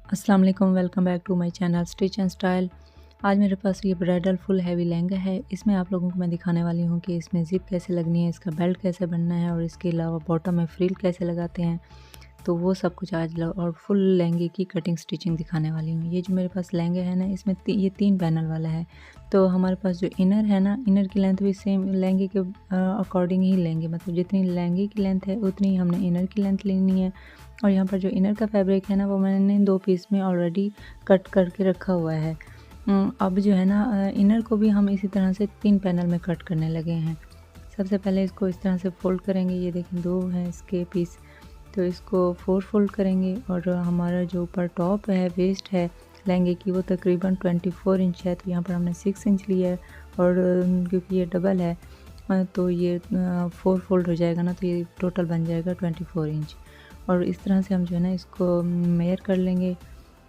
अस्सलाम वालेकुम, welcome back to my channel stitch and style. आज मेरे पास ये ब्राइडल फुल हैवी लहंगा है। इसमें आप लोगों को मैं दिखाने वाली हूँ कि इसमें ज़िप कैसे लगनी है, इसका बेल्ट कैसे बनना है और इसके अलावा बॉटम में फ्रिल कैसे लगाते हैं। तो वो सब कुछ आज और फुल लहंगे की कटिंग स्टिचिंग दिखाने वाली हूँ। ये जो मेरे पास लहंगा है ना, इसमें ये 3 पैनल वाला है। तो हमारे पास जो इनर है ना, इनर की लेंथ भी सेम लहंगे के अकॉर्डिंग ही लेंगे, मतलब जितनी लहंगे की लेंथ है उतनी हमने इनर की लेंथ लेनी है। और यहाँ पर जो इनर का फैब्रिक है ना, वो मैंने 2 पीस में ऑलरेडी कट करके रखा हुआ है। अब जो है ना, इनर को भी हम इसी तरह से 3 पैनल में कट करने लगे हैं। सबसे पहले इसको इस तरह से फोल्ड करेंगे। ये देखें 2 हैं इसके पीस, तो इसको 4 फोल्ड करेंगे। और हमारा जो ऊपर टॉप है, वेस्ट है लहंगे की, वो तकरीबन 24 इंच है। तो यहाँ पर हमने 6 इंच लिया है। और क्योंकि ये डबल है तो ये 4 फोल्ड हो जाएगा ना, तो ये टोटल बन जाएगा 24 इंच। और इस तरह से हम जो है ना इसको मेयर कर लेंगे।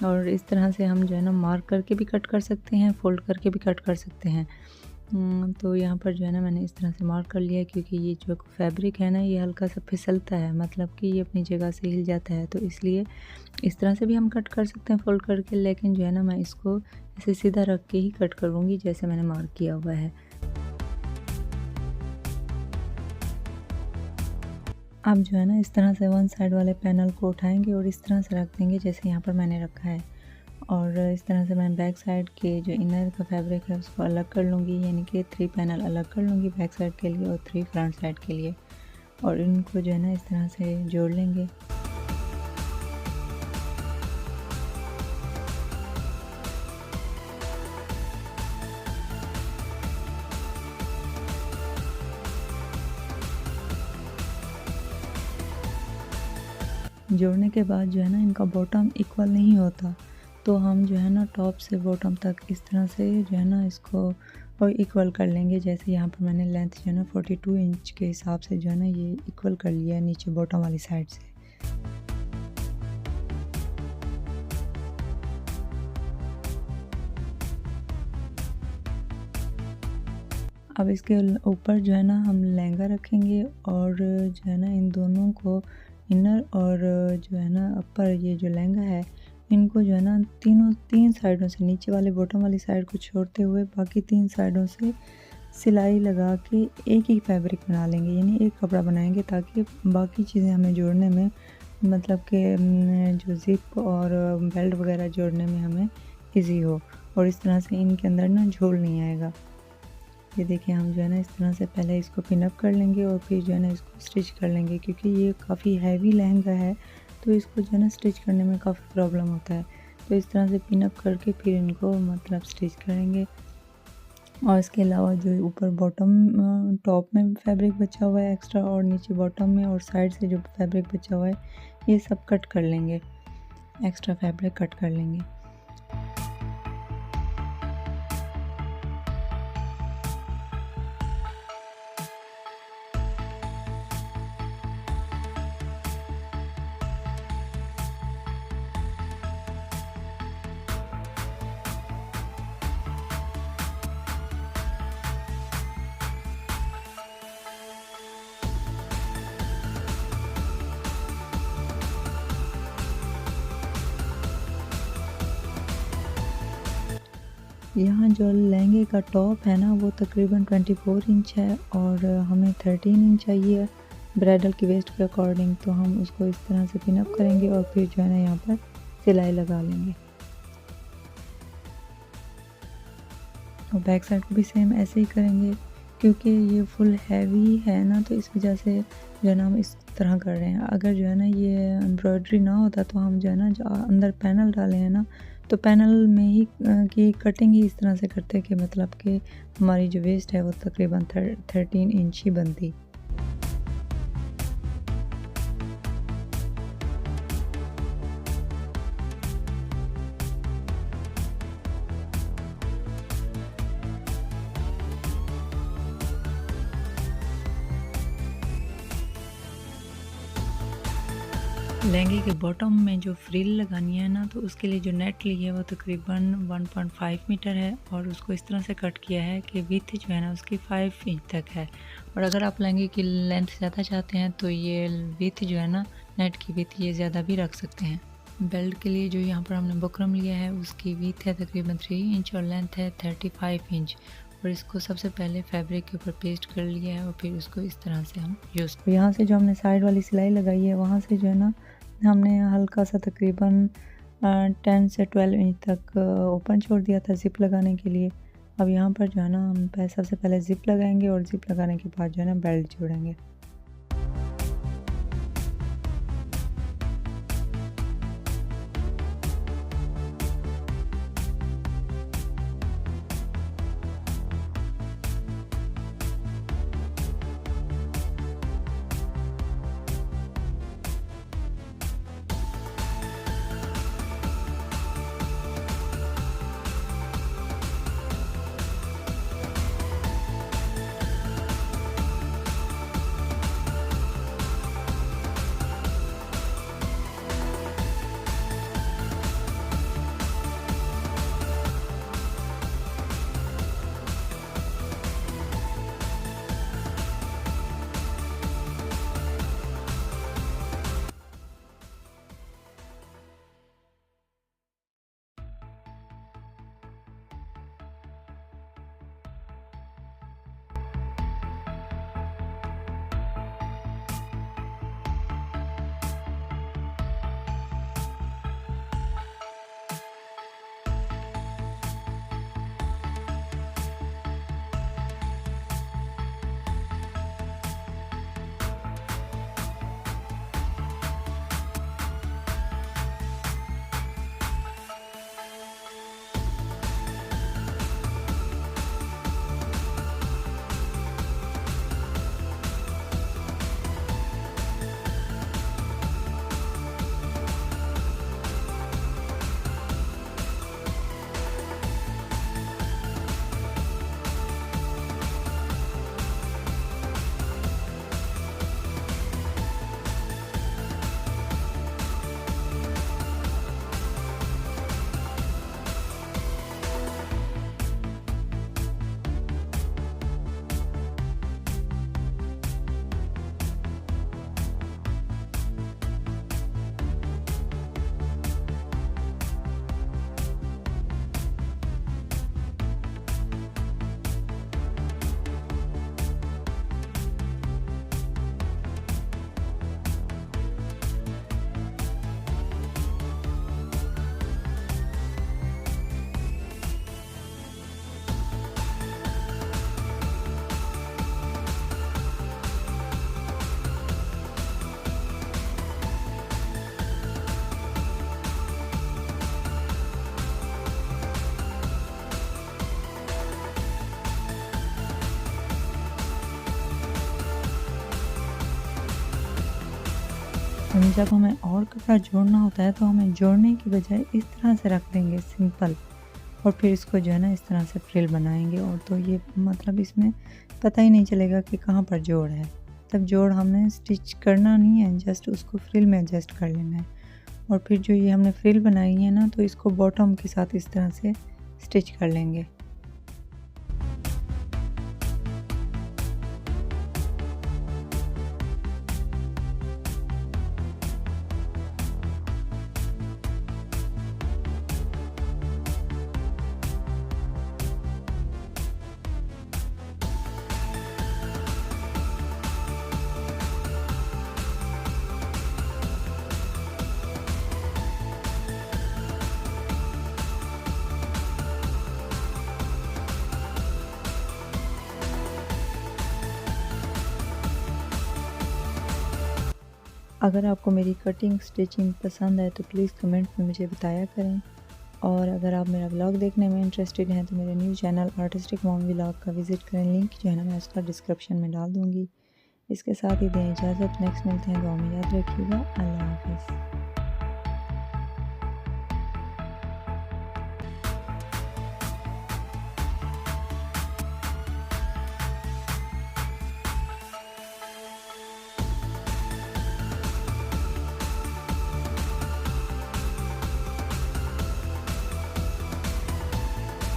और इस तरह से हम जो है ना मार्क करके भी कट कर सकते हैं, फोल्ड करके भी कट कर सकते हैं। तो यहाँ पर जो है ना मैंने इस तरह से मार्क कर लिया, क्योंकि ये जो फैब्रिक है ना, ये हल्का सा फिसलता है, मतलब कि ये अपनी जगह से हिल जाता है। तो इसलिए इस तरह से भी हम कट कर सकते हैं फोल्ड करके, लेकिन जो है ना मैं इसको ऐसे सीधा रख के ही कट करूँगी जैसे मैंने मार्क किया हुआ है। आप जो है ना इस तरह से वन साइड वाले पैनल को उठाएंगे और इस तरह से रख देंगे जैसे यहाँ पर मैंने रखा है। और इस तरह से मैं बैक साइड के जो इनर का फैब्रिक है उसको अलग कर लूँगी, यानी कि 3 पैनल अलग कर लूँगी बैक साइड के लिए और 3 फ्रंट साइड के लिए। और इनको जो है ना इस तरह से जोड़ लेंगे। जोड़ने के बाद जो है ना इनका बॉटम इक्वल नहीं होता, तो हम जो है ना टॉप से बॉटम तक इस तरह से जो है ना इसको और इक्वल कर लेंगे। जैसे यहाँ पर मैंने लेंथ जो है ना 42 इंच के हिसाब से जो है ना ये इक्वल कर लिया है नीचे बॉटम वाली साइड से। अब इसके ऊपर जो है ना हम लहंगा रखेंगे और जो है ना इन दोनों को, इनर और जो है ना अपर, ये जो लहंगा है, इनको जो है ना तीन साइडों से, नीचे वाले बॉटम वाली साइड को छोड़ते हुए बाकी 3 साइडों से सिलाई लगा के एक ही फैब्रिक बना लेंगे, यानी एक कपड़ा बनाएंगे, ताकि बाकी चीज़ें हमें जोड़ने में, मतलब कि जो ज़िप और बेल्ट वगैरह जोड़ने में हमें इजी हो। और इस तरह से इनके अंदर ना झोल नहीं आएगा। ये देखिए हम जो है ना इस तरह से पहले इसको पिन अप कर लेंगे और फिर जो है ना इसको स्टिच कर लेंगे, क्योंकि ये काफ़ी हैवी लहंगा है, तो इसको जो है ना स्टिच करने में काफ़ी प्रॉब्लम होता है। तो इस तरह से पिन अप करके फिर इनको मतलब स्टिच करेंगे। और इसके अलावा जो ऊपर बॉटम टॉप में फैब्रिक बचा हुआ है एक्स्ट्रा, और नीचे बॉटम में और साइड से जो फैब्रिक बचा हुआ है, ये सब कट कर लेंगे, एक्स्ट्रा फैब्रिक कट कर लेंगे। यहाँ जो लहंगे का टॉप है ना, वो तकरीबन 24 इंच है और हमें 13 इंच चाहिए ब्राइडल की वेस्ट के अकॉर्डिंग। तो हम उसको इस तरह से पिन अप करेंगे और फिर जो है ना यहाँ पर सिलाई लगा लेंगे। और बैक साइड को भी सेम ऐसे ही करेंगे, क्योंकि ये फुल हैवी है ना, तो इस वजह से जो है ना हम इस तरह कर रहे हैं। अगर जो है ना ये एम्ब्रॉयडरी ना होता, तो हम जो है ना जो अंदर पैनल डाले हैं ना, तो पैनल में ही की कटिंग ही इस तरह से करते कि मतलब कि हमारी जो वेस्ट है वो तकरीबन 13 इंच ही बनती। लहंगे के बॉटम में जो फ्रिल लगानी है ना, तो उसके लिए जो नेट ली है वो तकरीबन 1.5 मीटर है, और उसको इस तरह से कट किया है कि विड्थ जो है ना उसकी 5 इंच तक है। और अगर आप लहंगे की लेंथ ज़्यादा चाहते हैं तो ये विड्थ जो है ना, नेट की विड्थ ये ज़्यादा भी रख सकते हैं। बेल्ट के लिए जो यहाँ पर हमने बुकरम लिया है उसकी विड्थ है तकरीबन 3 इंच और लेंथ है 35 इंच। और इसको सबसे पहले फैब्रिक के ऊपर पेस्ट कर लिया है और फिर उसको इस तरह से हम यूज़। यहाँ से जो हमने साइड वाली सिलाई लगाई है वहाँ से जो है ना हमने हल्का सा तकरीबन 10 से 12 इंच तक ओपन छोड़ दिया था ज़िप लगाने के लिए। अब यहाँ पर जो है ना हम सबसे पहले ज़िप लगाएंगे और ज़िप लगाने के बाद जो है ना बेल्ट जोड़ेंगे। जब हमें और कपड़ा जोड़ना होता है तो हमें जोड़ने की बजाय इस तरह से रख देंगे सिंपल, और फिर इसको जो है ना इस तरह से फ्रिल बनाएंगे। और तो ये मतलब इसमें पता ही नहीं चलेगा कि कहाँ पर जोड़ है। तब जोड़ हमने स्टिच करना नहीं है, जस्ट उसको फ्रिल में एडजस्ट कर लेना है। और फिर जो ये हमने फ्रिल बनाई है ना तो इसको बॉटम के साथ इस तरह से स्टिच कर लेंगे। अगर आपको मेरी कटिंग स्टिचिंग पसंद है तो प्लीज़ कमेंट में मुझे बताया करें। और अगर आप मेरा व्लॉग देखने में इंटरेस्टेड हैं तो मेरे new channel artistic mom vlog का विज़िट करें। लिंक जो है ना मैं उसका डिस्क्रिप्शन में डाल दूँगी। इसके साथ ही दें इजाज़त। नेक्स्ट मिलते हैं, दुआ में याद रखिएगा। अल्लाह हाफ़िज़।